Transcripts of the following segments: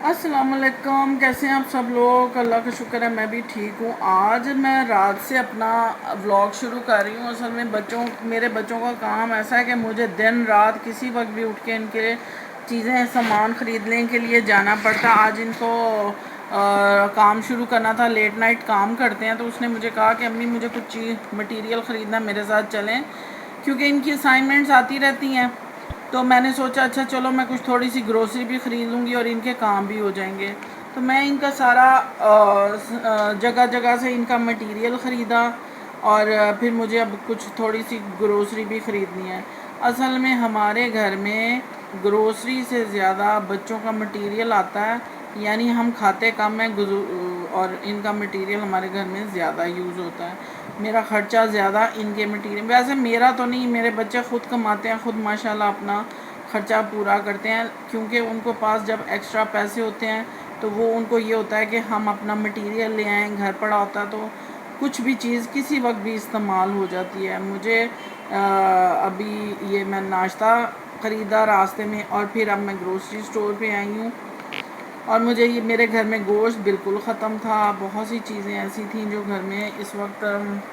अस्सलामुअलैकुम, कैसे हैं आप सब लोग। अल्लाह का शुक्र है मैं भी ठीक हूँ। आज मैं रात से अपना व्लॉग शुरू कर रही हूँ। असल में मेरे बच्चों का काम ऐसा है कि मुझे दिन रात किसी वक्त भी उठ के इनके चीज़ें सामान ख़रीदने के लिए जाना पड़ता। आज इनको काम शुरू करना था, लेट नाइट काम करते हैं, तो उसने मुझे कहा कि अम्मी मुझे कुछ चीज़ मटेरियल ख़रीदना, मेरे साथ चलें, क्योंकि इनकी असाइनमेंट्स आती रहती हैं। तो मैंने सोचा अच्छा चलो मैं कुछ थोड़ी सी ग्रोसरी भी ख़रीद लूँगी और इनके काम भी हो जाएंगे। तो मैं इनका सारा जगह जगह से इनका मटेरियल ख़रीदा और फिर मुझे अब कुछ थोड़ी सी ग्रोसरी भी ख़रीदनी है। असल में हमारे घर में ग्रोसरी से ज़्यादा बच्चों का मटेरियल आता है, यानी हम खाते कम हैं और इनका मटेरियल हमारे घर में ज़्यादा यूज़ होता है। मेरा ख़र्चा ज़्यादा इनके मटेरियल, वैसे मेरा तो नहीं, मेरे बच्चे ख़ुद कमाते हैं, ख़ुद माशाल्लाह अपना ख़र्चा पूरा करते हैं, क्योंकि उनको पास जब एक्स्ट्रा पैसे होते हैं तो वो उनको ये होता है कि हम अपना मटेरियल ले आएँ, घर पड़ा होता है तो कुछ भी चीज़ किसी वक्त भी इस्तेमाल हो जाती है। मुझे अभी ये मैं नाश्ता ख़रीदा रास्ते में और फिर अब मैं ग्रोसरी स्टोर पे आई हूँ और मुझे ये मेरे घर में गोश्त बिल्कुल ख़त्म था। बहुत सी चीज़ें ऐसी थी जो घर में इस वक्त,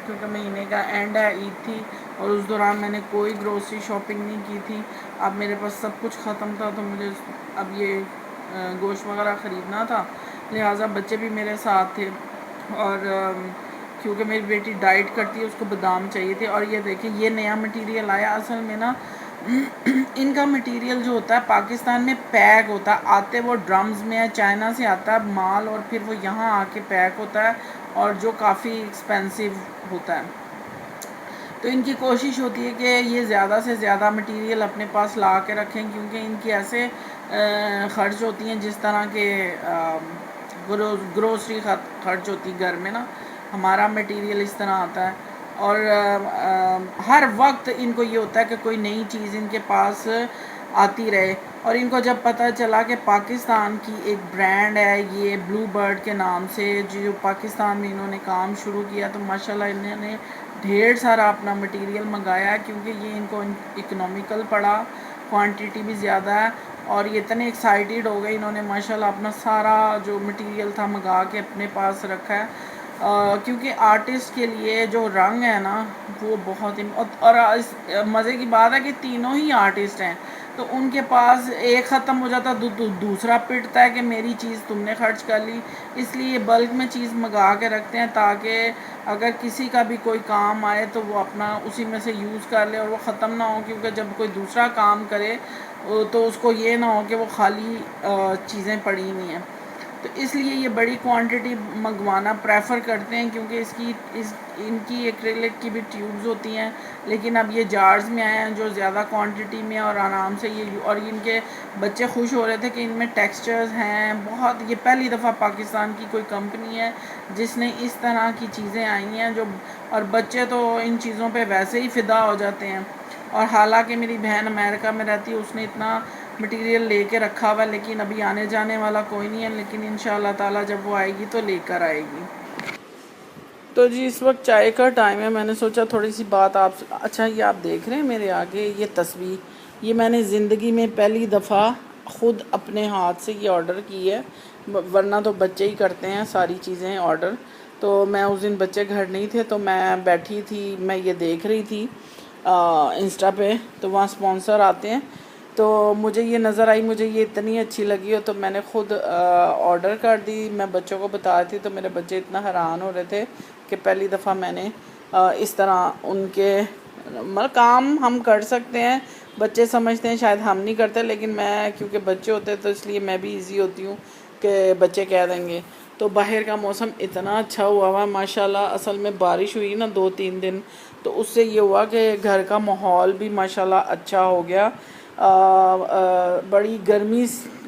क्योंकि महीने का एंड है, ईद थी और उस दौरान मैंने कोई ग्रोसरी शॉपिंग नहीं की थी। अब मेरे पास सब कुछ ख़त्म था तो मुझे अब ये गोश्त वगैरह ख़रीदना था, लिहाजा बच्चे भी मेरे साथ थे और क्योंकि मेरी बेटी डाइट करती है उसको बादाम चाहिए थे। और ये देखिए ये नया मटेरियल आया। असल में ना इनका मटेरियल जो होता है पाकिस्तान में पैक होता है, आते वो ड्रम्स में है, चाइना से आता है माल और फिर वो यहाँ आके पैक होता है और जो काफ़ी एक्सपेंसिव होता है। तो इनकी कोशिश होती है कि ये ज़्यादा से ज़्यादा मटेरियल अपने पास ला के रखें, क्योंकि इनकी ऐसे ख़र्च होती हैं जिस तरह के ग्रोसरी खर्च होती घर में ना, हमारा मटेरियल इस तरह आता है। और हर वक्त इनको ये होता है कि कोई नई चीज़ इनके पास आती रहे। और इनको जब पता चला कि पाकिस्तान की एक ब्रांड है ये ब्लू बर्ड के नाम से, जो पाकिस्तान में इन्होंने काम शुरू किया, तो माशाल्लाह इन्होंने ढेर सारा अपना मटेरियल मंगाया है, क्योंकि ये इनको इकोनॉमिकल पड़ा, क्वांटिटी भी ज़्यादा है और ये इतने एक्साइटेड हो गए, इन्होंने माशाल्लाह अपना सारा जो मटेरियल था मंगा के अपने पास रखा है। क्योंकि आर्टिस्ट के लिए जो रंग है ना वो बहुत ही, और इस मज़े की बात है कि तीनों ही आर्टिस्ट हैं, तो उनके पास एक ख़त्म हो जाता दूसरा पिटता है कि मेरी चीज़ तुमने खर्च कर ली। इसलिए बल्क में चीज़ मंगा के रखते हैं ताकि अगर किसी का भी कोई काम आए तो वो अपना उसी में से यूज़ कर ले और वो ख़त्म ना हो, क्योंकि जब कोई दूसरा काम करे तो उसको ये ना हो कि वो खाली चीज़ें पड़ी हुई हैं। तो इसलिए ये बड़ी क्वांटिटी मंगवाना प्रेफर करते हैं, क्योंकि इनकी एक्रेलिक की भी ट्यूब्स होती हैं, लेकिन अब ये जार्स में आए हैं जो ज़्यादा क्वांटिटी में और आराम से ये, और इनके बच्चे खुश हो रहे थे कि इनमें टेक्सचर्स हैं बहुत। ये पहली दफ़ा पाकिस्तान की कोई कंपनी है जिसने इस तरह की चीज़ें आई हैं जो, और बच्चे तो इन चीज़ों पे वैसे ही फ़िदा हो जाते हैं। और हालांकि मेरी बहन अमेरिका में रहती है, उसने इतना मटेरियल लेके रखा हुआ है, लेकिन अभी आने जाने वाला कोई नहीं है, लेकिन इंशाल्लाह ताला जब वो आएगी तो लेकर आएगी। तो जी इस वक्त चाय का टाइम है, मैंने सोचा थोड़ी सी बात आप, अच्छा ये आप देख रहे हैं मेरे आगे ये तस्वीर, ये मैंने ज़िंदगी में पहली दफ़ा ख़ुद अपने हाथ से ये ऑर्डर की है, वरना तो बच्चे ही करते हैं सारी चीज़ें ऑर्डर। तो मैं उस दिन बच्चे घर नहीं थे तो मैं बैठी थी, मैं ये देख रही थी इंस्टा पे, तो वहाँ स्पॉन्सर आते हैं, तो मुझे ये नज़र आई, मुझे ये इतनी अच्छी लगी हो तो मैंने ख़ुद ऑर्डर कर दी। मैं बच्चों को बता रही थी तो मेरे बच्चे इतना हैरान हो रहे थे कि पहली दफ़ा मैंने इस तरह उनके, मतलब काम हम कर सकते हैं, बच्चे समझते हैं शायद हम नहीं करते, लेकिन मैं क्योंकि बच्चे होते हैं तो इसलिए मैं भी इजी होती हूँ कि बच्चे कह देंगे। तो बाहर का मौसम इतना अच्छा हुआ माशाल्लाह, असल में बारिश हुई ना 2-3 दिन, तो उससे ये हुआ कि घर का माहौल भी माशाल्लाह अच्छा हो गया। बड़ी गर्मी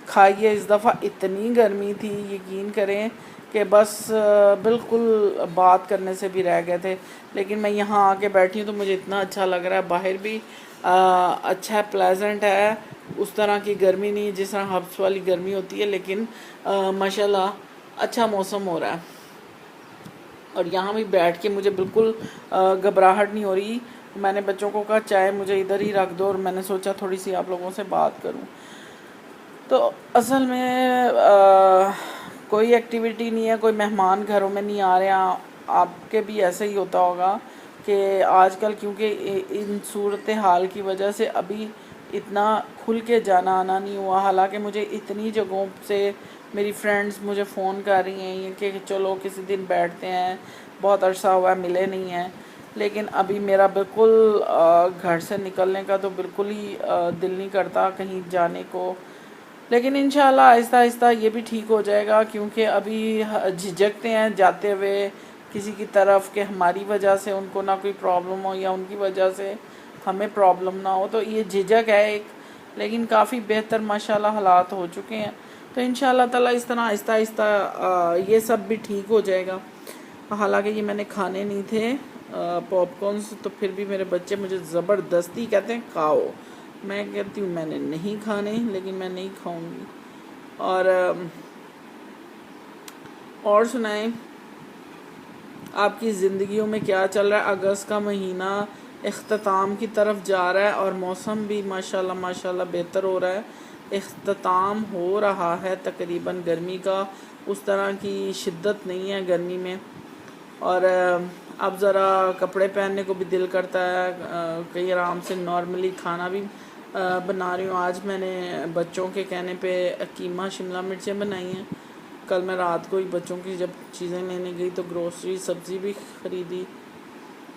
खाई है इस दफ़ा, इतनी गर्मी थी यकीन करें कि बस बिल्कुल बात करने से भी रह गए थे। लेकिन मैं यहाँ आके बैठी हूँ तो मुझे इतना अच्छा लग रहा है, बाहर भी अच्छा है, प्लेजेंट है, उस तरह की गर्मी नहीं जिस तरह हब्स वाली गर्मी होती है, लेकिन माशाल्लाह अच्छा मौसम हो रहा है। और यहाँ भी बैठ के मुझे बिल्कुल घबराहट नहीं हो रही। मैंने बच्चों को कहा चाय मुझे इधर ही रख दो और मैंने सोचा थोड़ी सी आप लोगों से बात करूँ। तो असल में कोई एक्टिविटी नहीं है, कोई मेहमान घरों में नहीं आ रहे हैं। आपके भी ऐसे ही होता होगा कि आजकल क्योंकि इन सूरत हाल की वजह से अभी इतना खुल के जाना आना नहीं हुआ। हालांकि मुझे इतनी जगहों से मेरी फ्रेंड्स मुझे फ़ोन कर रही हैं कि चलो किसी दिन बैठते हैं, बहुत अरसा हुआ मिले नहीं हैं। लेकिन अभी मेरा बिल्कुल घर से निकलने का तो बिल्कुल ही दिल नहीं करता कहीं जाने को। लेकिन इंशाल्लाह आहिस्ता आहिस्ता ये भी ठीक हो जाएगा, क्योंकि अभी झिझकते हैं जाते हुए किसी की तरफ कि हमारी वजह से उनको ना कोई प्रॉब्लम हो या उनकी वजह से हमें प्रॉब्लम ना हो। तो ये झिझक है एक, लेकिन काफ़ी बेहतर माशाल्लाह हालात हो चुके हैं। तो इंशाल्लाह ताला इस तरह आहिस्ता आहिस्ता ये सब भी ठीक हो जाएगा। हालांकि ये मैंने खाने नहीं थे पॉपकॉर्न्स, तो फिर भी मेरे बच्चे मुझे ज़बरदस्ती कहते हैं खाओ। मैं कहती हूँ मैंने नहीं खाने, लेकिन मैं नहीं खाऊंगी। और सुनाएं, आपकी ज़िंदगियों में क्या चल रहा है? अगस्त का महीना इख्तिताम की तरफ जा रहा है और मौसम भी माशाल्लाह माशाल्लाह बेहतर हो रहा है। इख्तिताम हो रहा है तकरीबन गर्मी का, उस तरह की शिद्दत नहीं है गर्मी में। और अब ज़रा कपड़े पहनने को भी दिल करता है, कहीं आराम से नॉर्मली खाना भी बना रही हूँ। आज मैंने बच्चों के कहने पे कीमा शिमला मिर्चें बनाई हैं। कल मैं रात को ही बच्चों की जब चीज़ें लेने गई तो ग्रोसरी सब्ज़ी भी ख़रीदी।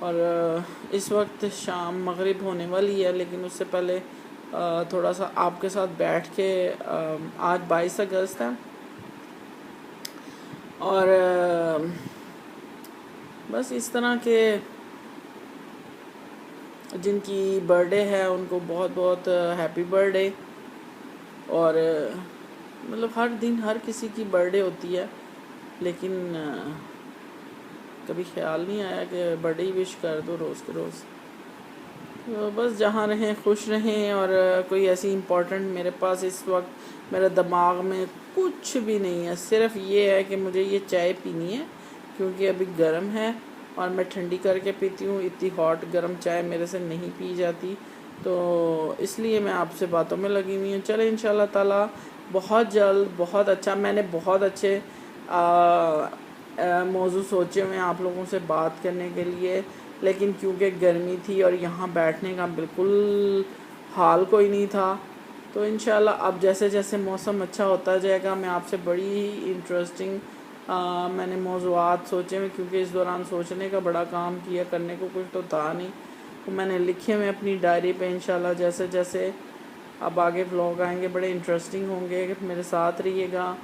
और इस वक्त शाम मगरिब होने वाली है, लेकिन उससे पहले थोड़ा सा आपके साथ बैठ के आज 22 अगस्त है और बस इस तरह के जिनकी बर्थडे है उनको बहुत बहुत हैप्पी बर्थडे। और मतलब हर दिन हर किसी की बर्थडे होती है, लेकिन कभी ख्याल नहीं आया कि बर्थडे ही विश कर दो रोज़ के रोज़। तो बस जहाँ रहें खुश रहें। और कोई ऐसी इम्पोर्टेंट मेरे पास इस वक्त मेरे दिमाग में कुछ भी नहीं है, सिर्फ ये है कि मुझे ये चाय पीनी है क्योंकि अभी गर्म है और मैं ठंडी करके पीती हूँ। इतनी हॉट गर्म चाय मेरे से नहीं पी जाती, तो इसलिए मैं आपसे बातों में लगी हुई हूँ। चले इंशाल्लाह ताला बहुत जल्द बहुत अच्छा, मैंने बहुत अच्छे मौजू सोचे हुए हैं आप लोगों से बात करने के लिए, लेकिन क्योंकि गर्मी थी और यहाँ बैठने का बिल्कुल हाल कोई नहीं था, तो इंशाल्लाह अब जैसे जैसे मौसम अच्छा होता जाएगा मैं आपसे बड़ी ही इंटरेस्टिंग मैंने मौज़ूआत सोचे हुए, क्योंकि इस दौरान सोचने का बड़ा काम किया, करने को कुछ तो था नहीं, तो मैंने लिखे हुए अपनी डायरी पे। इंशाल्लाह जैसे जैसे अब आगे व्लॉग आएंगे बड़े इंटरेस्टिंग होंगे, मेरे साथ रहिएगा।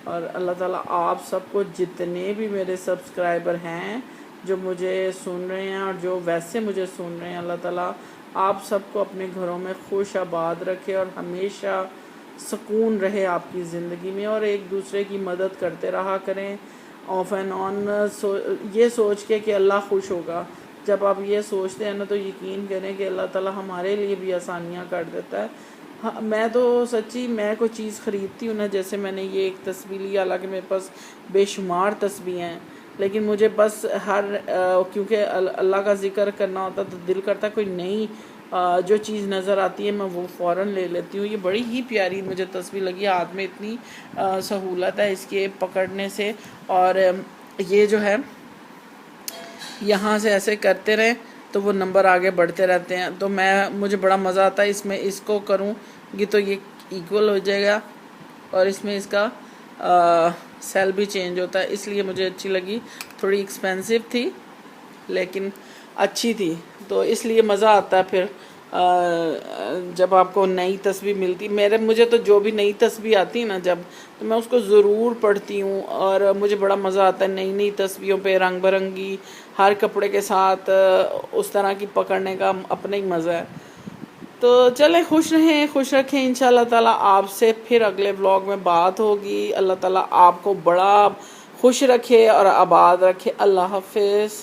और अल्लाह ताला आप सबको, जितने भी मेरे सब्सक्राइबर हैं जो मुझे सुन रहे हैं और जो वैसे मुझे सुन रहे हैं, अल्लाह ताला आप सबको अपने घरों में खुश आबाद रखे और हमेशा सुकून रहे आपकी ज़िंदगी में, और एक दूसरे की मदद करते रहा करें ऑफ एंड ऑन, ये सोच के कि अल्लाह खुश होगा। जब आप ये सोचते हैं ना, तो यकीन करें कि अल्लाह ताला हमारे लिए भी आसानियाँ कर देता है। हाँ, मैं तो सच्ची मैं कोई चीज़ ख़रीदती हूँ ना, जैसे मैंने ये एक तस्वीर ली, हालांकि मेरे पास बेशुमार तस्वीरें हैं, लेकिन मुझे बस क्योंकि अल्लाह का ज़िक्र करना होता तो दिल करता कोई नई जो चीज़ नज़र आती है मैं वो फ़ौरन ले लेती हूँ। ये बड़ी ही प्यारी मुझे तस्वीर लगी, हाथ में इतनी सहूलत है इसके पकड़ने से। और ये जो है यहाँ से ऐसे करते रहें तो वो नंबर आगे बढ़ते रहते हैं, तो मुझे बड़ा मज़ा आता है इसमें। इसको करूँगी तो ये इक्वल हो जाएगा और इसमें इसका सेल भी चेंज होता है, इसलिए मुझे अच्छी लगी। थोड़ी एक्सपेंसिव थी लेकिन अच्छी थी, तो इसलिए मज़ा आता है फिर जब आपको नई तस्वीर मिलती। मुझे तो जो भी नई तस्वीर आती है ना जब, तो मैं उसको ज़रूर पढ़ती हूँ और मुझे बड़ा मज़ा आता है नई नई तस्वीरों पे रंग बिरंगी हर कपड़े के साथ उस तरह की पकड़ने का अपना ही मज़ा है। तो चलें खुश रहें, खुश रखें। इंशाल्लाह ताला आपसे फिर अगले व्लॉग में बात होगी। अल्लाह ताला आपको बड़ा खुश रखे और आबाद रखे। अल्लाह हाफिज़।